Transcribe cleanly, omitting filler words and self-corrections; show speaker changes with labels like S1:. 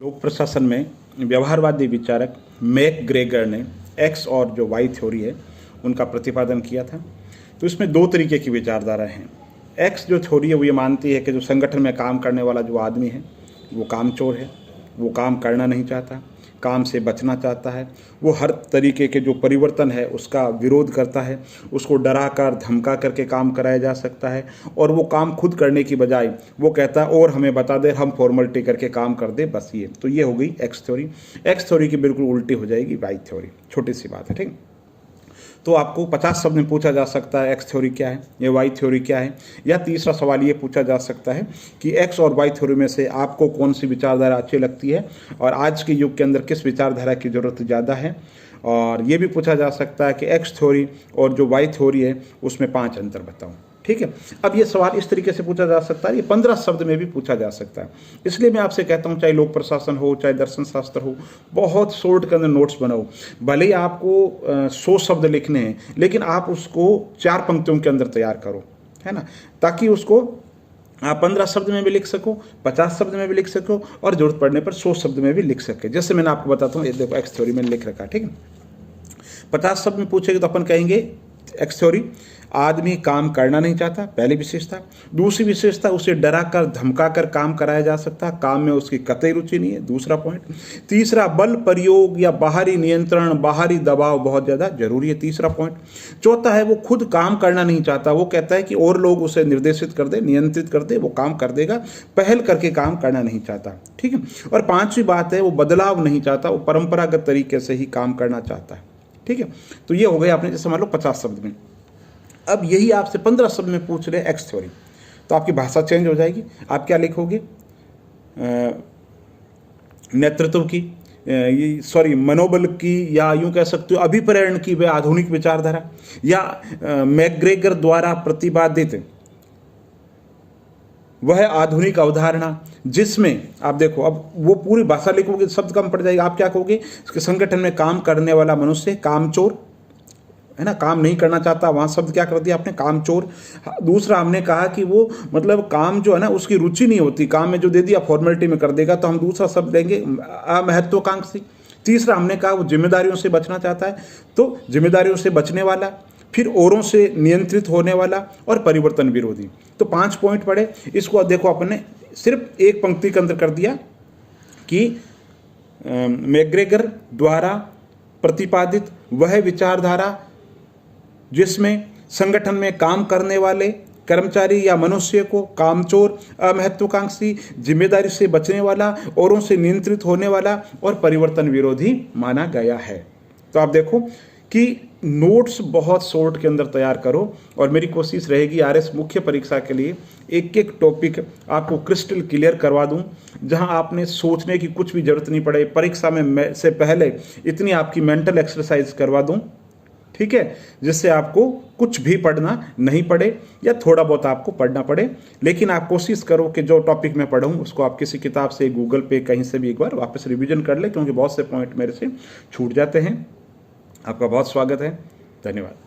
S1: लोक प्रशासन में व्यवहारवादी विचारक मैकग्रेगर ने एक्स और जो वाई थ्योरी है उनका प्रतिपादन किया था। तो इसमें दो तरीके की विचारधारा हैं। एक्स जो थ्योरी है वो ये मानती है कि जो संगठन में काम करने वाला जो आदमी है वो कामचोर है, वो काम करना नहीं चाहता, काम से बचना चाहता है, वो हर तरीके के जो परिवर्तन है उसका विरोध करता है, उसको डरा कर धमका करके काम कराया जा सकता है और वो काम खुद करने की बजाय वो कहता है और हमें बता दे, हम फॉर्मेलिटी करके काम कर दे, बस ये। तो ये हो गई एक्स थ्योरी। एक्स थ्योरी की बिल्कुल उल्टी हो जाएगी वाई थ्योरी। छोटी सी बात है, ठीक। तो आपको 50 शब्द में पूछा जा सकता है एक्स थ्योरी क्या है, ये वाई थ्योरी क्या है, या तीसरा सवाल ये पूछा जा सकता है कि एक्स और वाई थ्योरी में से आपको कौन सी विचारधारा अच्छी लगती है और आज के युग के अंदर किस विचारधारा की ज़रूरत ज़्यादा है। और ये भी पूछा जा सकता है कि एक्स थ्योरी और जो वाई थ्योरी है उसमें 5 अंतर बताओ, ठीक है। अब ये सवाल इस तरीके से पूछा जा सकता है, ये 15 शब्द में भी पूछा जा सकता है। इसलिए मैं आपसे कहता हूँ, चाहे लोक प्रशासन हो चाहे दर्शन शास्त्र हो, बहुत शॉर्ट के अंदर नोट्स बनाओ। भले ही आपको 100 शब्द लिखने हैं, लेकिन आप उसको 4 पंक्तियों के अंदर तैयार करो, है ना, ताकि उसको आप 15 शब्द में भी लिख सको, 50 शब्द में भी लिख सको और जरूरत पड़ने पर 100 शब्द में भी लिख सके। जैसे मैंने आपको बताता हूँ, ये देखो एक्स थ्योरी मैंने लिख रखा, ठीक है। 50 शब्द में पूछेगी तो अपन कहेंगे एक्स थ्योरी, आदमी काम करना नहीं चाहता, पहली विशेषता। दूसरी विशेषता, उसे डरा कर धमका कर काम कराया जा सकता, काम में उसकी कतई रुचि नहीं है, दूसरा पॉइंट। तीसरा, बल प्रयोग या बाहरी नियंत्रण, बाहरी दबाव बहुत ज़्यादा जरूरी है, तीसरा पॉइंट। चौथा है, वो खुद काम करना नहीं चाहता, वो कहता है कि और लोग उसे निर्देशित कर दे, नियंत्रित कर दे, वो काम कर देगा, पहल करके काम करना नहीं चाहता, ठीक है। और 5वीं बात है, वो बदलाव नहीं चाहता, वो परंपरागत तरीके से ही काम करना चाहता है, ठीक है। तो ये हो गए आपने, जैसे मान लो 50 शब्द में। अब यही आपसे 15 शब्द में पूछ रहे एक्स थ्योरी, तो आपकी भाषा चेंज हो जाएगी। आप क्या लिखोगे? नेतृत्व की, मनोबल की, या यूं कह सकते हो अभिप्रेरण की वे आधुनिक विचारधारा, या मैकग्रेगर द्वारा प्रतिपादित वह आधुनिक अवधारणा जिसमें आप देखो, अब वो पूरी भाषा लिखोगे शब्द कम पड़ जाएगा। आप क्या कहोगे? इसके संगठन में काम करने वाला मनुष्य कामचोर है ना, काम नहीं करना चाहता, वहाँ शब्द क्या कर दिया आपने? कामचोर। दूसरा हमने कहा कि वो मतलब काम जो है ना उसकी रुचि नहीं होती, काम में जो दे दिया फॉर्मेलिटी में कर देगा, तो हम दूसरा शब्द लेंगे अमहत्वाकांक्षी। तीसरा हमने कहा वो जिम्मेदारियों से बचना चाहता है, तो जिम्मेदारियों से बचने वाला, फिर औरों से नियंत्रित होने वाला और परिवर्तन विरोधी। तो 5 पॉइंट पड़े। इसको देखो अपने सिर्फ एक पंक्ति के अंदर कर दिया कि मैकग्रेगर द्वारा प्रतिपादित वह विचारधारा जिसमें संगठन में काम करने वाले कर्मचारी या मनुष्य को कामचोर, अमहत्वाकांक्षी, जिम्मेदारी से बचने वाला, औरों से नियंत्रित होने वाला और परिवर्तन विरोधी माना गया है। तो आप देखो कि नोट्स बहुत शॉर्ट के अंदर तैयार करो, और मेरी कोशिश रहेगी आरएस मुख्य परीक्षा के लिए एक एक टॉपिक आपको क्रिस्टल क्लियर करवा दूं, जहां आपने सोचने की कुछ भी जरूरत नहीं पड़े। परीक्षा में से पहले इतनी आपकी मेंटल एक्सरसाइज करवा दूं, ठीक है, जिससे आपको कुछ भी पढ़ना नहीं पड़े या थोड़ा बहुत आपको पढ़ना पड़े। लेकिन आप कोशिश करो कि जो टॉपिक मैं पढ़ूँ उसको आप किसी किताब से, गूगल पे, कहीं से भी एक बार वापस रिवीजन कर ले, क्योंकि बहुत से पॉइंट मेरे से छूट जाते हैं। आपका बहुत स्वागत है, धन्यवाद।